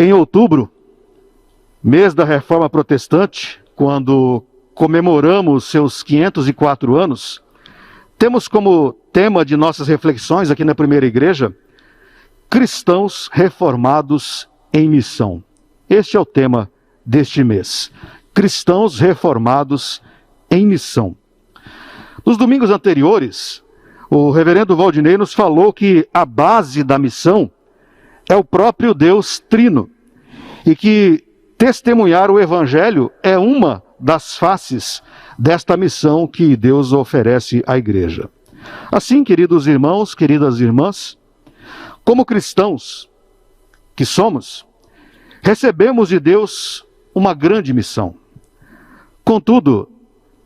Em outubro, mês da Reforma Protestante, quando comemoramos seus 504 anos, temos como tema de nossas reflexões aqui na Primeira Igreja, cristãos reformados em missão. Este é o tema deste mês. Cristãos reformados em missão. Nos domingos anteriores, o reverendo Valdinei nos falou que a base da missão é o próprio Deus Trino e que testemunhar o Evangelho é uma das faces desta missão que Deus oferece à igreja. Assim, queridos irmãos, queridas irmãs, como cristãos que somos, recebemos de Deus uma grande missão. Contudo,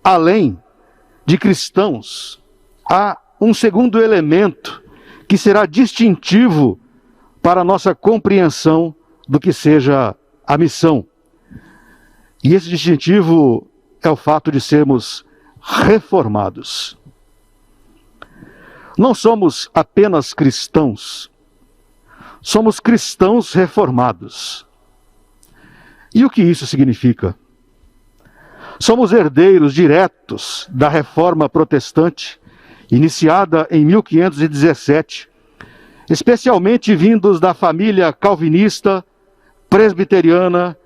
além de cristãos, há um segundo elemento que será distintivo para a nossa compreensão do que seja a missão. E esse distintivo é o fato de sermos reformados. Não somos apenas cristãos, somos cristãos reformados. E o que isso significa? Somos herdeiros diretos da Reforma Protestante, iniciada em 1517, especialmente vindos da família calvinista, presbiteriana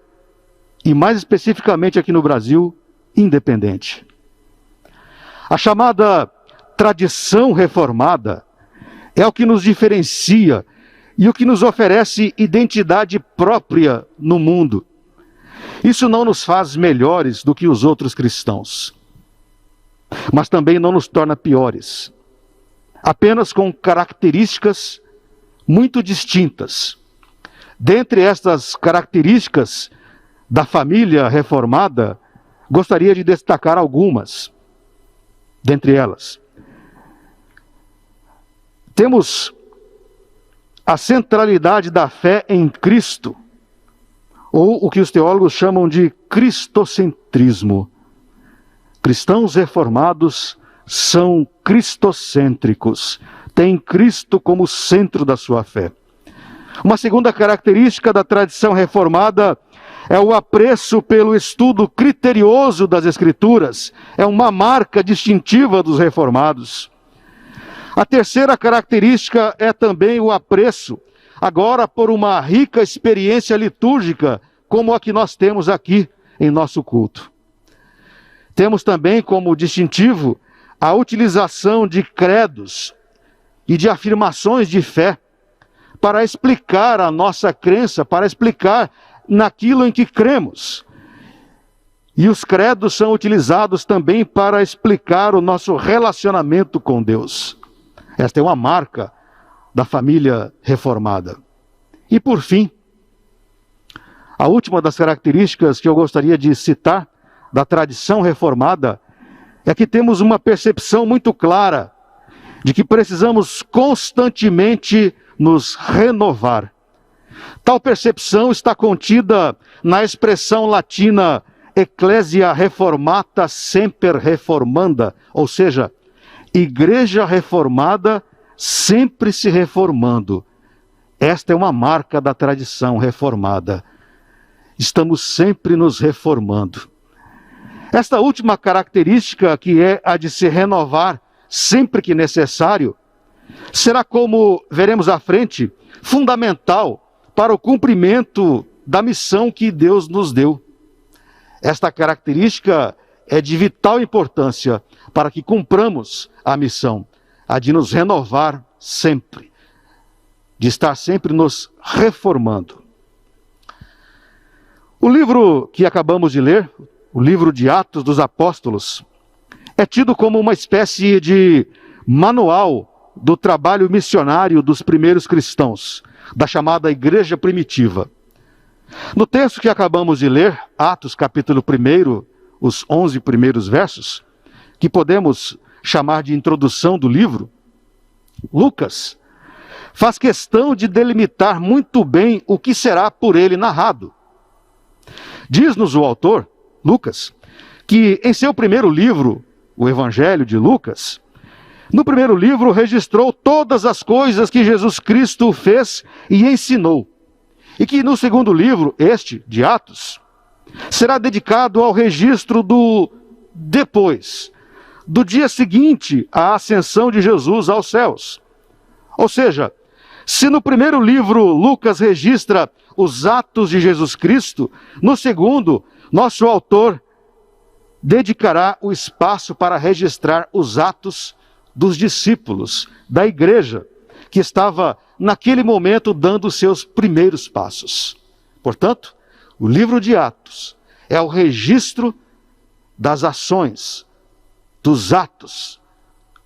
e, mais especificamente aqui no Brasil, independente. A chamada tradição reformada é o que nos diferencia e o que nos oferece identidade própria no mundo. Isso não nos faz melhores do que os outros cristãos, mas também não nos torna piores, apenas com características muito distintas. Dentre estas características da família reformada, gostaria de destacar algumas. Dentre elas, temos a centralidade da fé em Cristo, ou o que os teólogos chamam de cristocentrismo. Cristãos reformados são cristocêntricos, têm Cristo como centro da sua fé. Uma segunda característica da tradição reformada é o apreço pelo estudo criterioso das Escrituras, é uma marca distintiva dos reformados. A terceira característica é também o apreço, agora por uma rica experiência litúrgica, como a que nós temos aqui em nosso culto. Temos também como distintivo a utilização de credos e de afirmações de fé para explicar a nossa crença, para explicar naquilo em que cremos. E os credos são utilizados também para explicar o nosso relacionamento com Deus. Esta é uma marca da família reformada. E por fim, a última das características que eu gostaria de citar da tradição reformada é que temos uma percepção muito clara de que precisamos constantemente nos renovar. Tal percepção está contida na expressão latina Ecclesia Reformata Semper Reformanda, ou seja, igreja reformada sempre se reformando. Esta é uma marca da tradição reformada. Estamos sempre nos reformando. Esta última característica, que é a de se renovar sempre que necessário, será, como veremos à frente, fundamental para o cumprimento da missão que Deus nos deu. Esta característica é de vital importância para que cumpramos a missão, a de nos renovar sempre, de estar sempre nos reformando. O livro que acabamos de ler, o livro de Atos dos Apóstolos, é tido como uma espécie de manual do trabalho missionário dos primeiros cristãos, da chamada igreja primitiva. No texto que acabamos de ler, Atos capítulo 1, os 11 primeiros versos, que podemos chamar de introdução do livro, Lucas faz questão de delimitar muito bem o que será por ele narrado. Diz-nos o autor, Lucas, que em seu primeiro livro, o Evangelho de Lucas, no primeiro livro registrou todas as coisas que Jesus Cristo fez e ensinou. E que no segundo livro, este, de Atos, será dedicado ao registro do depois, do dia seguinte à ascensão de Jesus aos céus. Ou seja, se no primeiro livro Lucas registra os atos de Jesus Cristo, no segundo, nosso autor dedicará o espaço para registrar os atos dos discípulos, da igreja, que estava naquele momento dando os seus primeiros passos. Portanto, o livro de Atos é o registro das ações, dos atos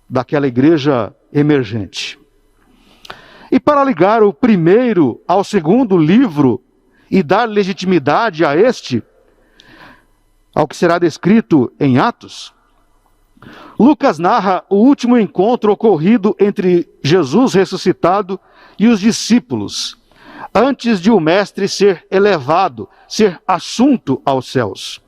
daquela igreja emergente. E para ligar o primeiro ao segundo livro e dar legitimidade a este, ao que será descrito em Atos, Lucas narra o último encontro ocorrido entre Jesus ressuscitado e os discípulos, antes de o Mestre ser elevado, ser assunto aos céus.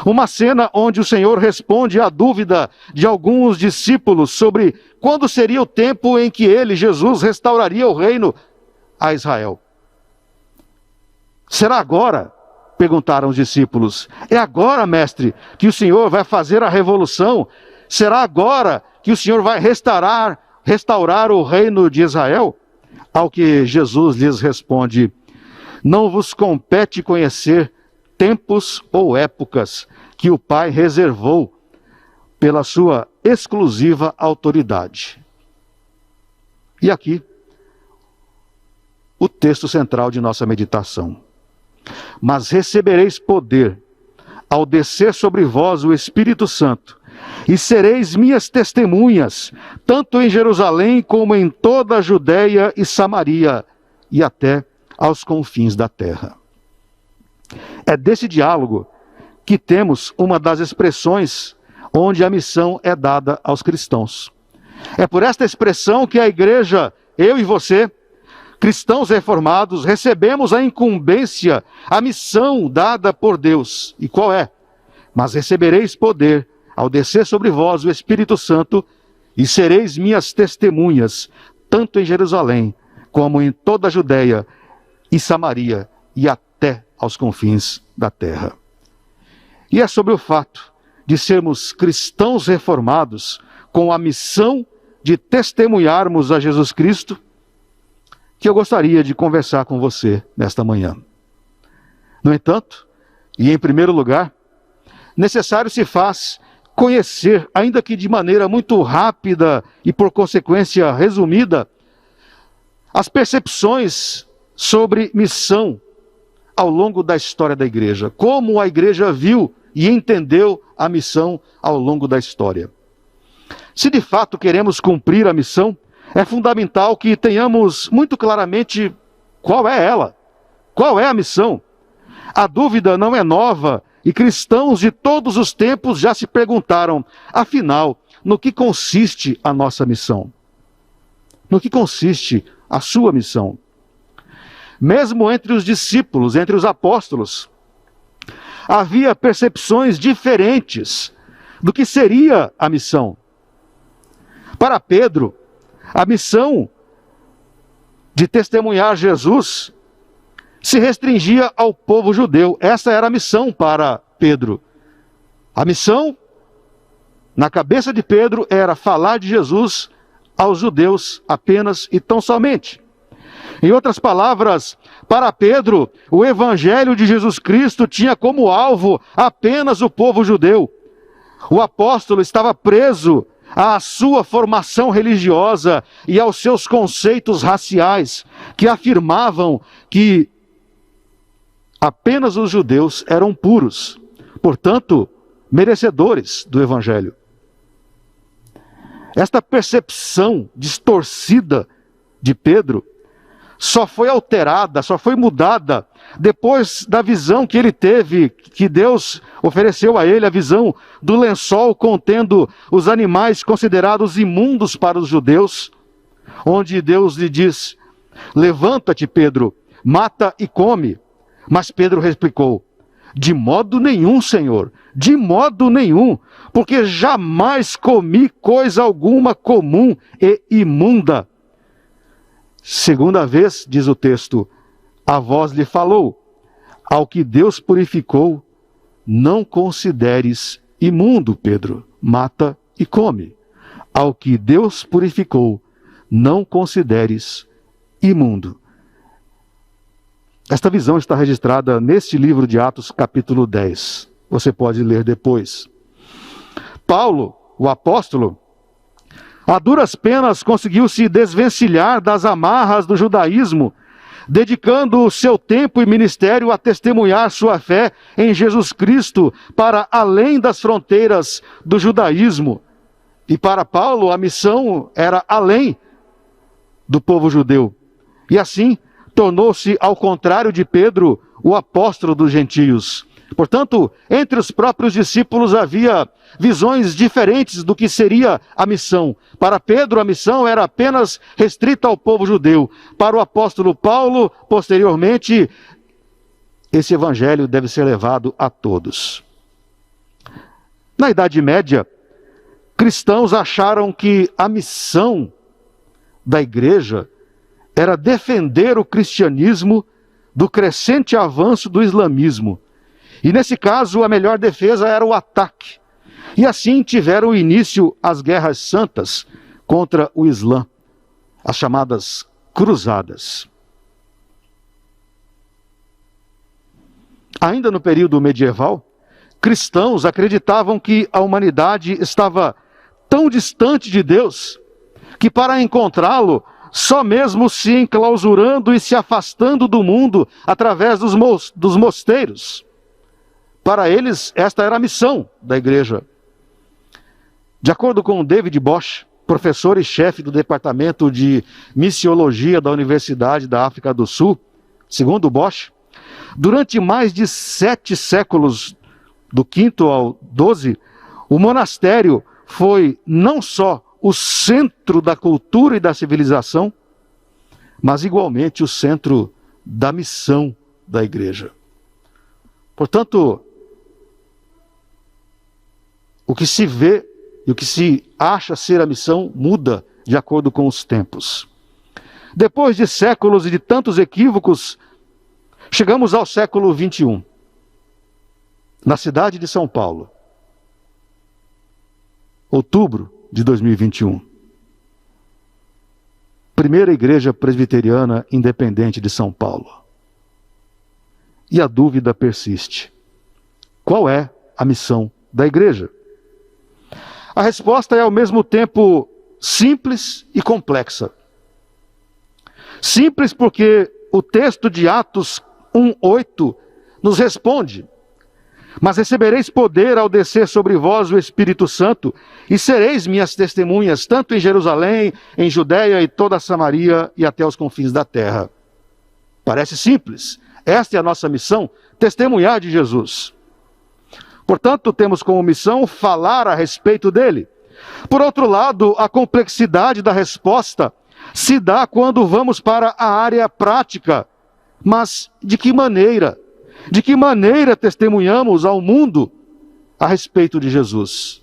Uma cena onde o Senhor responde à dúvida de alguns discípulos sobre quando seria o tempo em que ele, Jesus, restauraria o reino a Israel. Será agora? Perguntaram os discípulos. É agora, mestre, que o Senhor vai fazer a revolução? Será agora que o Senhor vai restaurar o reino de Israel? Ao que Jesus lhes responde: não vos compete conhecer tempos ou épocas que o Pai reservou pela sua exclusiva autoridade. E aqui, o texto central de nossa meditação. Mas recebereis poder ao descer sobre vós o Espírito Santo, e sereis minhas testemunhas, tanto em Jerusalém como em toda a Judéia e Samaria, e até aos confins da terra. É desse diálogo que temos uma das expressões onde a missão é dada aos cristãos. É por esta expressão que a igreja, eu e você, cristãos reformados, recebemos a incumbência, a missão dada por Deus. E qual é? Mas recebereis poder ao descer sobre vós o Espírito Santo, e sereis minhas testemunhas, tanto em Jerusalém, como em toda a Judéia e Samaria, e até aos confins da terra. E é sobre o fato de sermos cristãos reformados, com a missão de testemunharmos a Jesus Cristo, que eu gostaria de conversar com você nesta manhã. No entanto, e em primeiro lugar, necessário se faz conhecer, ainda que de maneira muito rápida e por consequência resumida, as percepções sobre missão ao longo da história da igreja. Como a igreja viu e entendeu a missão ao longo da história. Se de fato queremos cumprir a missão, é fundamental que tenhamos muito claramente qual é ela, qual é a missão. A dúvida não é nova e cristãos de todos os tempos já se perguntaram, afinal, no que consiste a nossa missão? No que consiste a sua missão? Mesmo entre os discípulos, entre os apóstolos, havia percepções diferentes do que seria a missão. Para Pedro, a missão de testemunhar Jesus se restringia ao povo judeu. Essa era a missão para Pedro. A missão, na cabeça de Pedro, era falar de Jesus aos judeus apenas e tão somente. Em outras palavras, para Pedro, o evangelho de Jesus Cristo tinha como alvo apenas o povo judeu. O apóstolo estava preso à sua formação religiosa e aos seus conceitos raciais, que afirmavam que apenas os judeus eram puros, portanto, merecedores do evangelho. Esta percepção distorcida de Pedro só foi alterada, só foi mudada depois da visão que ele teve, que Deus ofereceu a ele, a visão do lençol contendo os animais considerados imundos para os judeus, onde Deus lhe diz: levanta-te, Pedro, mata e come. Mas Pedro replicou: de modo nenhum, Senhor, de modo nenhum, porque jamais comi coisa alguma comum e imunda. Segunda vez, diz o texto, a voz lhe falou: ao que Deus purificou, não consideres imundo, Pedro, mata e come. Ao que Deus purificou, não consideres imundo. Esta visão está registrada neste livro de Atos, capítulo 10. Você pode ler depois. Paulo, o apóstolo, a duras penas conseguiu se desvencilhar das amarras do judaísmo, dedicando o seu tempo e ministério a testemunhar sua fé em Jesus Cristo para além das fronteiras do judaísmo. E para Paulo, a missão era além do povo judeu. E assim, tornou-se, ao contrário de Pedro, o apóstolo dos gentios. Portanto, entre os próprios discípulos havia visões diferentes do que seria a missão. Para Pedro, a missão era apenas restrita ao povo judeu. Para o apóstolo Paulo, posteriormente, esse evangelho deve ser levado a todos. Na Idade Média, cristãos acharam que a missão da igreja era defender o cristianismo do crescente avanço do islamismo. E nesse caso, a melhor defesa era o ataque. E assim tiveram início as guerras santas contra o Islã, as chamadas cruzadas. Ainda no período medieval, cristãos acreditavam que a humanidade estava tão distante de Deus que para encontrá-lo, só mesmo se enclausurando e se afastando do mundo através dos mosteiros. Para eles, esta era a missão da igreja. De acordo com David Bosch, professor e chefe do Departamento de Missiologia da Universidade da África do Sul, segundo Bosch, durante mais de 7 séculos, do 5º ao 12, o monastério foi não só o centro da cultura e da civilização, mas igualmente o centro da missão da igreja. Portanto, o que se vê e o que se acha ser a missão muda de acordo com os tempos. Depois de séculos e de tantos equívocos, chegamos ao século 21, na cidade de São Paulo, outubro de 2021. Primeira Igreja Presbiteriana Independente de São Paulo. E a dúvida persiste. Qual é a missão da igreja? A resposta é ao mesmo tempo simples e complexa. Simples porque o texto de Atos 1:8 nos responde: mas recebereis poder ao descer sobre vós o Espírito Santo, e sereis minhas testemunhas, tanto em Jerusalém, em Judeia e toda a Samaria e até os confins da terra. Parece simples. Esta é a nossa missão, testemunhar de Jesus. Portanto, temos como missão falar a respeito dele. Por outro lado, a complexidade da resposta se dá quando vamos para a área prática. Mas de que maneira? De que maneira testemunhamos ao mundo a respeito de Jesus?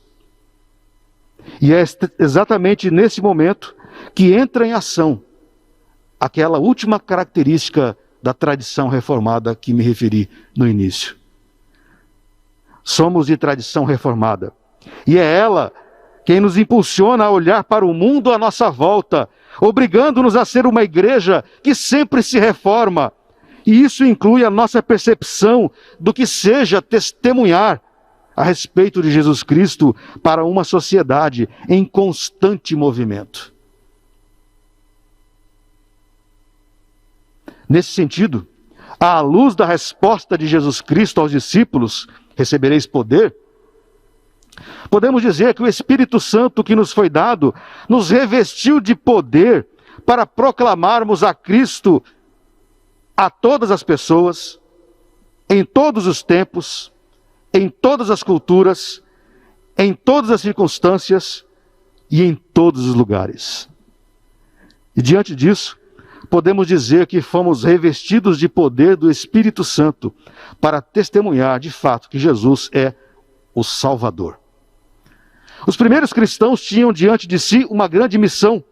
E é exatamente nesse momento que entra em ação aquela última característica da tradição reformada que me referi no início. Somos de tradição reformada. E é ela quem nos impulsiona a olhar para o mundo à nossa volta, obrigando-nos a ser uma igreja que sempre se reforma. E isso inclui a nossa percepção do que seja testemunhar a respeito de Jesus Cristo para uma sociedade em constante movimento. Nesse sentido, à luz da resposta de Jesus Cristo aos discípulos, recebereis poder, podemos dizer que o Espírito Santo que nos foi dado, nos revestiu de poder para proclamarmos a Cristo a todas as pessoas, em todos os tempos, em todas as culturas, em todas as circunstâncias e em todos os lugares. E diante disso, podemos dizer que fomos revestidos de poder do Espírito Santo para testemunhar de fato que Jesus é o Salvador. Os primeiros cristãos tinham diante de si uma grande missão: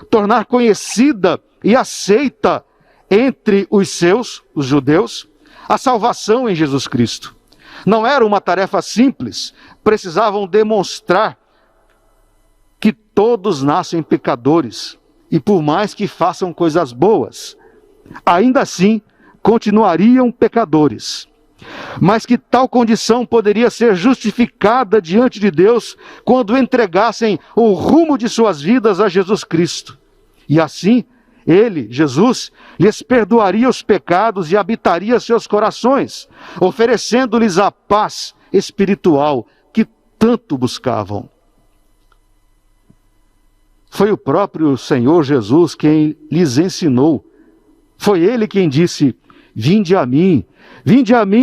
tornar conhecida e aceita entre os seus, os judeus, a salvação em Jesus Cristo. Não era uma tarefa simples, precisavam demonstrar que todos nascem pecadores, e por mais que façam coisas boas, ainda assim continuariam pecadores. Mas que tal condição poderia ser justificada diante de Deus quando entregassem o rumo de suas vidas a Jesus Cristo. E assim, Ele, Jesus, lhes perdoaria os pecados e habitaria seus corações, oferecendo-lhes a paz espiritual que tanto buscavam. Foi o próprio Senhor Jesus quem lhes ensinou. Foi Ele quem disse: vinde a mim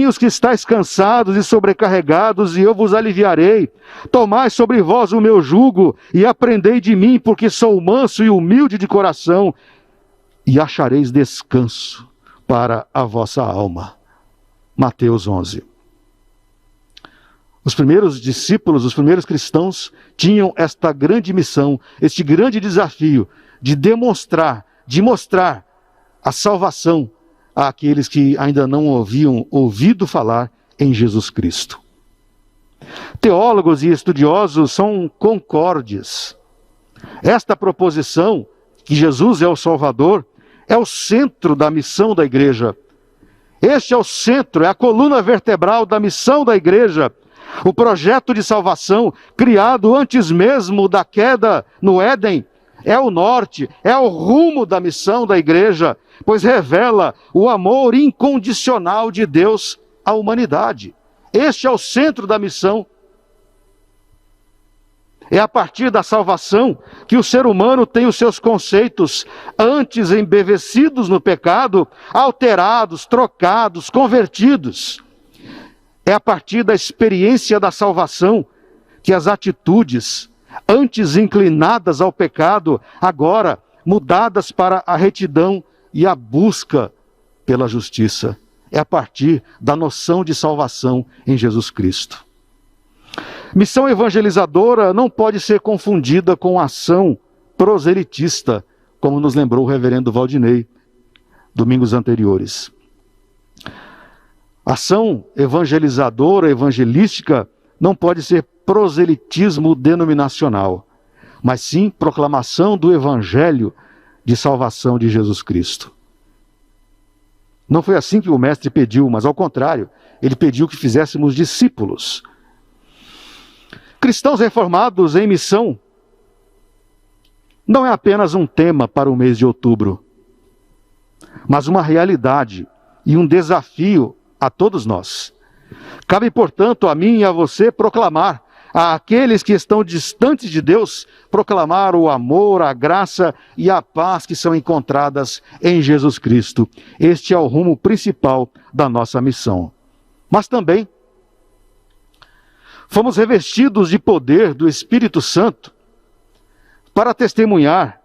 os que estáis cansados e sobrecarregados, e eu vos aliviarei. Tomai sobre vós o meu jugo, e aprendei de mim, porque sou manso e humilde de coração, e achareis descanso para a vossa alma. Mateus 11. Os primeiros discípulos, os primeiros cristãos, tinham esta grande missão, este grande desafio de demonstrar, de mostrar a salvação àqueles que ainda não haviam ouvido falar em Jesus Cristo. Teólogos e estudiosos são concordes. Esta proposição, que Jesus é o Salvador, é o centro da missão da igreja. Este é o centro, é a coluna vertebral da missão da igreja. O projeto de salvação, criado antes mesmo da queda no Éden, é o norte, é o rumo da missão da igreja, pois revela o amor incondicional de Deus à humanidade. Este é o centro da missão. É a partir da salvação que o ser humano tem os seus conceitos antes embevecidos no pecado, alterados, trocados, convertidos. É a partir da experiência da salvação que as atitudes antes inclinadas ao pecado, agora mudadas para a retidão e a busca pela justiça. É a partir da noção de salvação em Jesus Cristo. Missão evangelizadora não pode ser confundida com ação proselitista, como nos lembrou o reverendo Valdinei, domingos anteriores. Ação evangelizadora, evangelística, não pode ser proselitismo denominacional, mas sim proclamação do evangelho de salvação de Jesus Cristo. Não foi assim que o mestre pediu, mas ao contrário, ele pediu que fizéssemos discípulos. Cristãos reformados em missão não é apenas um tema para o mês de outubro, mas uma realidade e um desafio a todos nós. Cabe, portanto, a mim e a você proclamar àqueles que estão distantes de Deus, proclamar o amor, a graça e a paz que são encontradas em Jesus Cristo. Este é o rumo principal da nossa missão. Mas também fomos revestidos de poder do Espírito Santo para testemunhar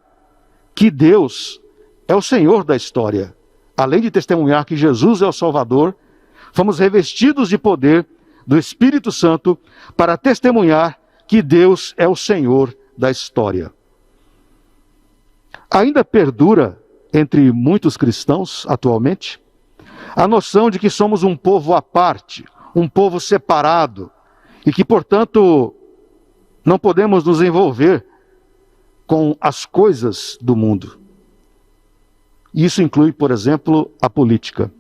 que Deus é o Senhor da história. Além de testemunhar que Jesus é o Salvador, fomos revestidos de poder do Espírito Santo para testemunhar que Deus é o Senhor da história. Ainda perdura entre muitos cristãos atualmente a noção de que somos um povo à parte, um povo separado, e que, portanto, não podemos nos envolver com as coisas do mundo. Isso inclui, por exemplo, a política.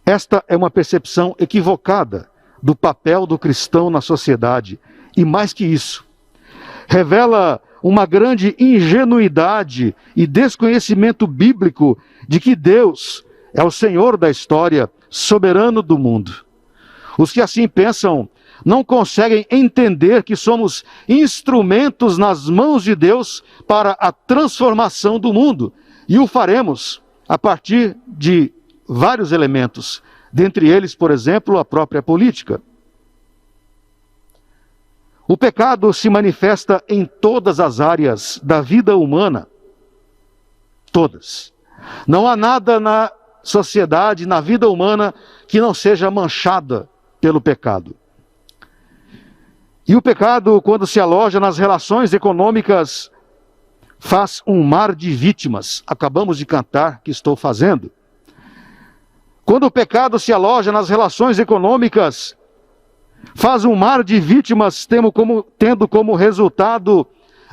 Esta é uma percepção equivocada do papel do cristão na sociedade. E mais que isso, revela uma grande ingenuidade e desconhecimento bíblico de que Deus é o Senhor da história, soberano do mundo. Os que assim pensam não conseguem entender que somos instrumentos nas mãos de Deus para a transformação do mundo. E o faremos a partir de vários elementos, dentre eles, por exemplo, a própria política. O pecado se manifesta em todas as áreas da vida humana. Todas. Não há nada na sociedade, na vida humana, que não seja manchada pelo pecado. E o pecado, quando se aloja nas relações econômicas, faz um mar de vítimas. Acabamos de cantar que estou fazendo. Quando o pecado se aloja nas relações econômicas, faz um mar de vítimas, tendo como resultado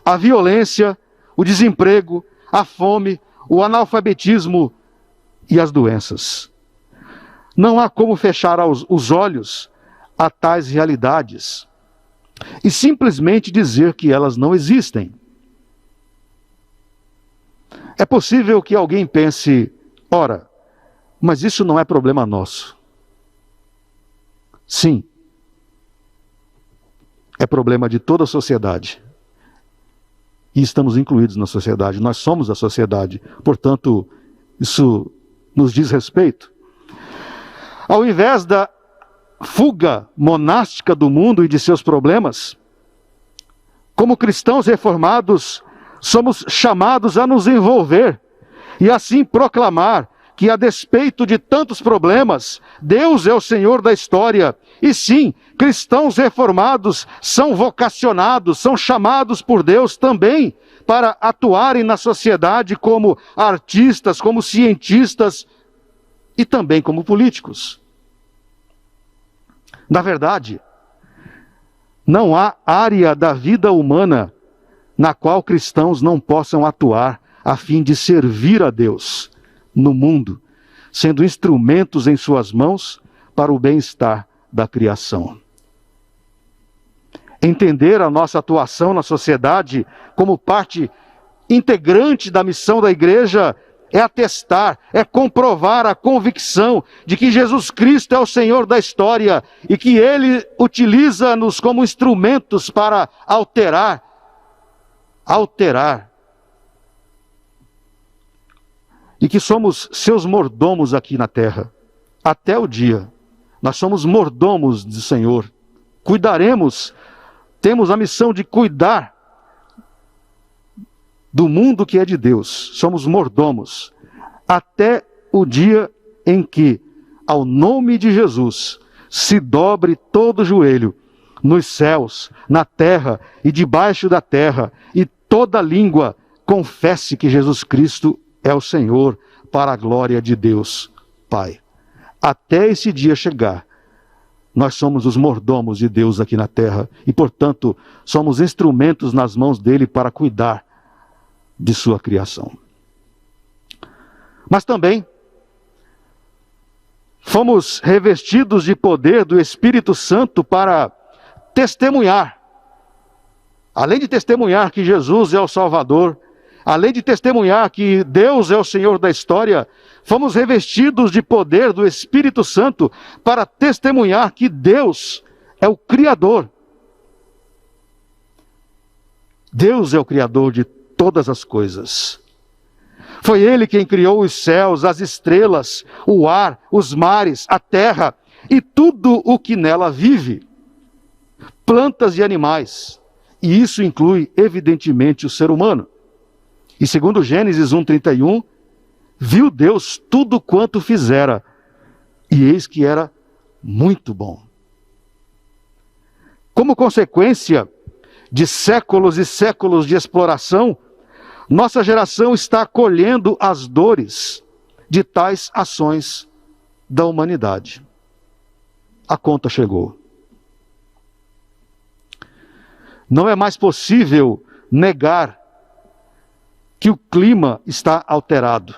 a violência, o desemprego, a fome, o analfabetismo e as doenças. Não há como fechar os olhos a tais realidades e simplesmente dizer que elas não existem. É possível que alguém pense, ora, mas isso não é problema nosso. Sim, é problema de toda a sociedade. E estamos incluídos na sociedade, nós somos a sociedade, portanto, isso nos diz respeito. Ao invés da fuga monástica do mundo e de seus problemas, como cristãos reformados, somos chamados a nos envolver e assim proclamar que, a despeito de tantos problemas, Deus é o Senhor da história. E sim, cristãos reformados são vocacionados, são chamados por Deus também para atuarem na sociedade como artistas, como cientistas e também como políticos. Na verdade, não há área da vida humana na qual cristãos não possam atuar a fim de servir a Deus no mundo, sendo instrumentos em suas mãos para o bem-estar da criação. Entender a nossa atuação na sociedade como parte integrante da missão da igreja é atestar, é comprovar a convicção de que Jesus Cristo é o Senhor da história e que Ele utiliza-nos como instrumentos para alterar e que somos seus mordomos aqui na terra, até o dia. Nós somos mordomos do Senhor, cuidaremos, temos a missão de cuidar do mundo que é de Deus, somos mordomos, até o dia em que, ao nome de Jesus, se dobre todo joelho, nos céus, na terra e debaixo da terra, e toda língua confesse que Jesus Cristo é o Senhor, para a glória de Deus, Pai. Até esse dia chegar, nós somos os mordomos de Deus aqui na terra, e portanto, somos instrumentos nas mãos dele para cuidar de sua criação. Mas também fomos revestidos de poder do Espírito Santo para testemunhar. Além de testemunhar que Jesus é o Salvador, além de testemunhar que Deus é o Senhor da história, fomos revestidos de poder do Espírito Santo para testemunhar que Deus é o Criador. Deus é o Criador de todas as coisas. Foi Ele quem criou os céus, as estrelas, o ar, os mares, a terra e tudo o que nela vive, plantas e animais. E isso inclui, evidentemente, o ser humano. E segundo Gênesis 1:31, viu Deus tudo quanto fizera, e eis que era muito bom. Como consequência de séculos e séculos de exploração, nossa geração está colhendo as dores de tais ações da humanidade. A conta chegou. Não é mais possível negar que o clima está alterado.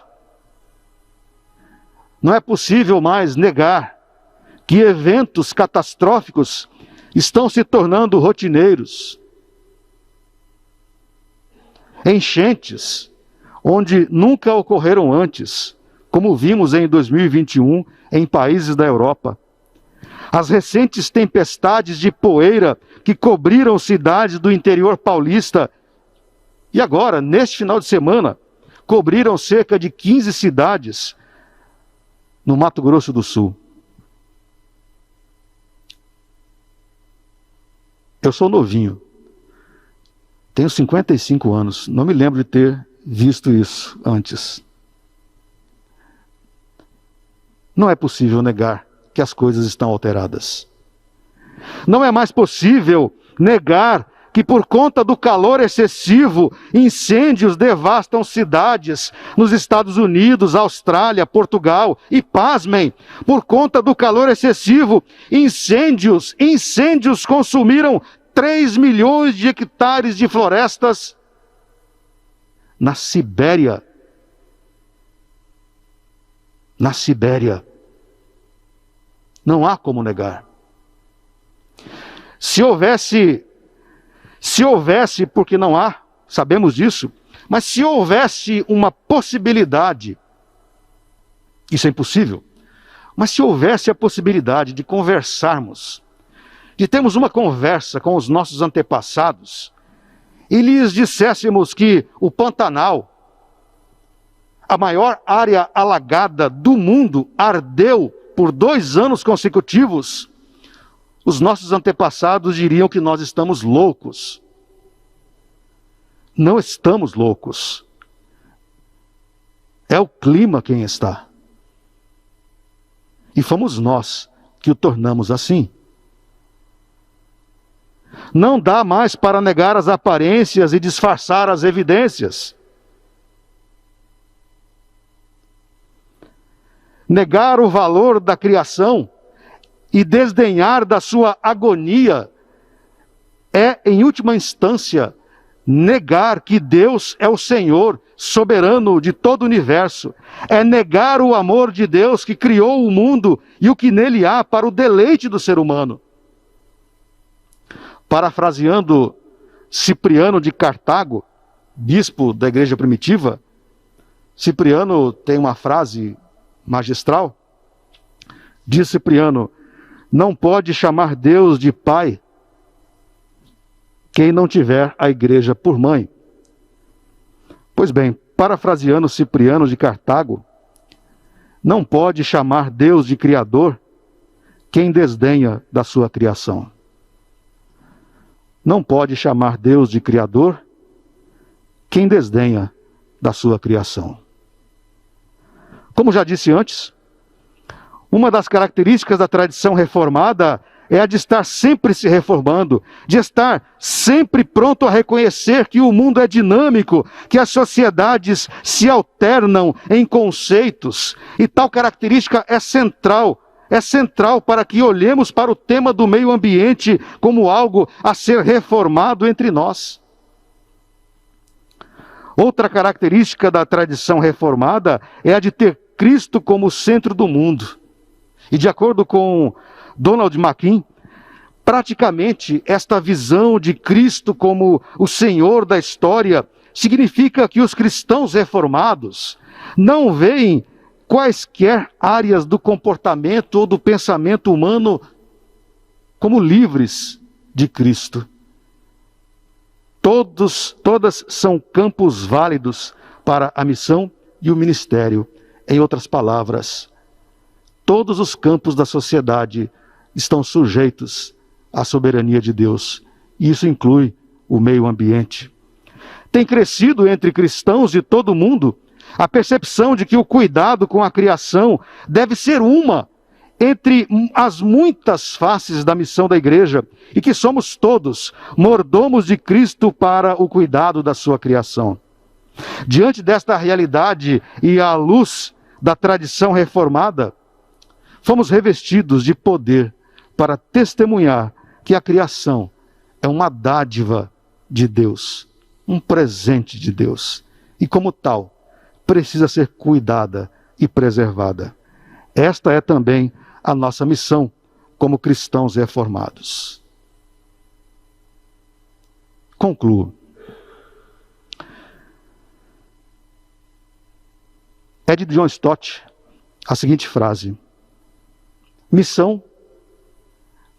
Não é possível mais negar que eventos catastróficos estão se tornando rotineiros. Enchentes, onde nunca ocorreram antes, como vimos em 2021 em países da Europa. As recentes tempestades de poeira que cobriram cidades do interior paulista e agora, neste final de semana, cobriram cerca de 15 cidades no Mato Grosso do Sul. Eu sou novinho, tenho 55 anos, não me lembro de ter visto isso antes. Não é possível negar que as coisas estão alteradas. Não é mais possível negar que por conta do calor excessivo, incêndios devastam cidades nos Estados Unidos, Austrália, Portugal. E pasmem, por conta do calor excessivo, incêndios consumiram 3 milhões de hectares de florestas na Sibéria. Na Sibéria. Não há como negar. Se houvesse, porque não há, sabemos disso, mas se houvesse uma possibilidade, isso é impossível, mas se houvesse a possibilidade de conversarmos, de termos uma conversa com os nossos antepassados, e lhes disséssemos que o Pantanal, a maior área alagada do mundo, ardeu por 2 anos consecutivos, os nossos antepassados diriam que nós estamos loucos. Não estamos loucos. É o clima quem está. E fomos nós que o tornamos assim. Não dá mais para negar as aparências e disfarçar as evidências. Negar o valor da criação e desdenhar da sua agonia é, em última instância, negar que Deus é o Senhor soberano de todo o universo. É negar o amor de Deus que criou o mundo e o que nele há para o deleite do ser humano. Parafraseando Cipriano de Cartago, bispo da igreja primitiva, Cipriano tem uma frase magistral. Diz Cipriano: não pode chamar Deus de pai quem não tiver a igreja por mãe. Pois bem, parafraseando Cipriano de Cartago, não pode chamar Deus de criador quem desdenha da sua criação. Não pode chamar Deus de criador quem desdenha da sua criação. Como já disse antes, uma das características da tradição reformada é a de estar sempre se reformando, de estar sempre pronto a reconhecer que o mundo é dinâmico, que as sociedades se alternam em conceitos, e tal característica é central para que olhemos para o tema do meio ambiente como algo a ser reformado entre nós. Outra característica da tradição reformada é a de ter Cristo como centro do mundo. E de acordo com Donald McKee, praticamente esta visão de Cristo como o Senhor da história significa que os cristãos reformados não veem quaisquer áreas do comportamento ou do pensamento humano como livres de Cristo. Todas são campos válidos para a missão e o ministério. Em outras palavras, todos os campos da sociedade estão sujeitos à soberania de Deus. E isso inclui o meio ambiente. Tem crescido entre cristãos de todo o mundo a percepção de que o cuidado com a criação deve ser uma entre as muitas faces da missão da igreja e que somos todos mordomos de Cristo para o cuidado da sua criação. Diante desta realidade e à luz da tradição reformada, fomos revestidos de poder para testemunhar que a criação é uma dádiva de Deus, um presente de Deus, e como tal, precisa ser cuidada e preservada. Esta é também a nossa missão como cristãos reformados. Concluo. É de John Stott a seguinte frase: missão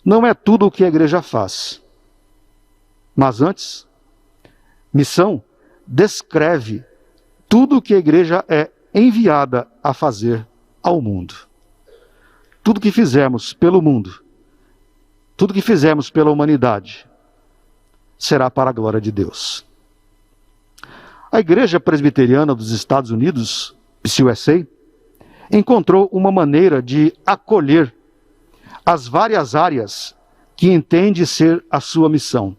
não é tudo o que a igreja faz, mas antes, missão descreve tudo o que a igreja é enviada a fazer ao mundo. Tudo que fizermos pelo mundo, tudo que fizermos pela humanidade, será para a glória de Deus. A Igreja Presbiteriana dos Estados Unidos, PCUSA, encontrou uma maneira de acolher as várias áreas que entende ser a sua missão.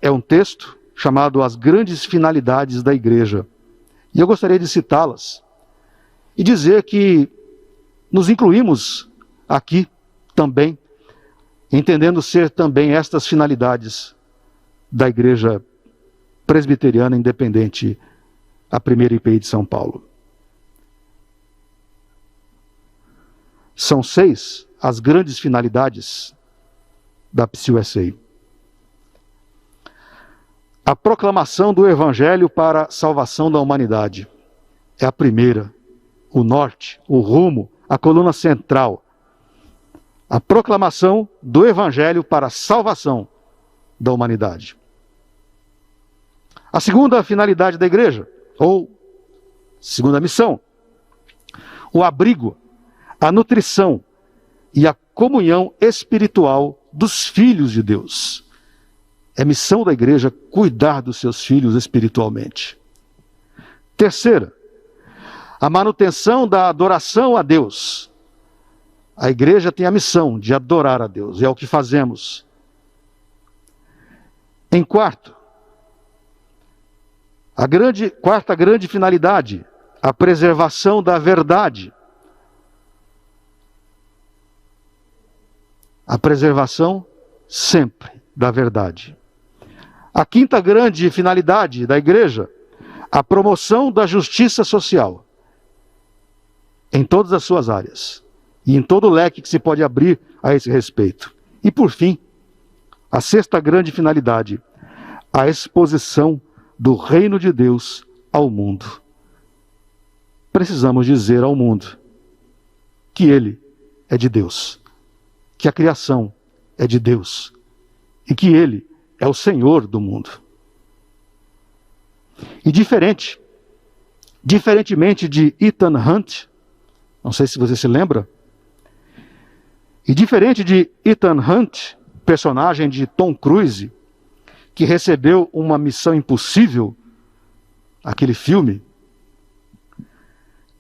É um texto chamado As Grandes Finalidades da Igreja. E eu gostaria de citá-las e dizer que nos incluímos aqui também, entendendo ser também estas finalidades da Igreja Presbiteriana Independente, a primeira IPI de São Paulo. São 6 as grandes finalidades da PCUSA. A proclamação do Evangelho para a salvação da humanidade é a primeira, o norte, o rumo, a coluna central. A proclamação do Evangelho para a salvação da humanidade. A segunda finalidade da igreja, ou segunda missão, o abrigo, a nutrição e a comunhão espiritual dos filhos de Deus. É missão da igreja cuidar dos seus filhos espiritualmente. Terceira, a manutenção da adoração a Deus. A igreja tem a missão de adorar a Deus, e é o que fazemos. Em quarto, quarta grande finalidade, a preservação da verdade. A preservação sempre da verdade. A quinta grande finalidade da igreja, a promoção da justiça social. Em todas as suas áreas. E em todo o leque que se pode abrir a esse respeito. E por fim, a sexta grande finalidade, a exposição do reino de Deus ao mundo. Precisamos dizer ao mundo que ele é de Deus, que a criação é de Deus e que ele é o Senhor do mundo. E diferentemente de Ethan Hunt, não sei se você se lembra, e diferente de Ethan Hunt, personagem de Tom Cruise, que recebeu uma missão impossível, aquele filme,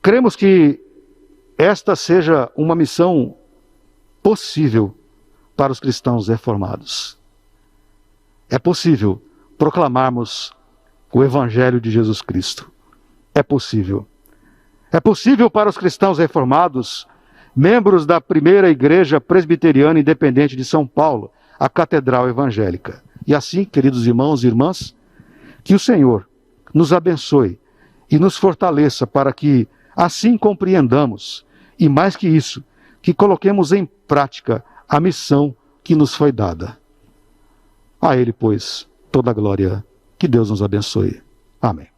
cremos que esta seja uma missão possível para os cristãos reformados. É possível proclamarmos o Evangelho de Jesus Cristo. É possível. É possível para os cristãos reformados, membros da primeira Igreja Presbiteriana Independente de São Paulo, a Catedral Evangélica. E assim, queridos irmãos e irmãs, que o Senhor nos abençoe e nos fortaleça para que assim compreendamos, e mais que isso, que coloquemos em prática a missão que nos foi dada. A Ele, pois, toda a glória. Que Deus nos abençoe. Amém.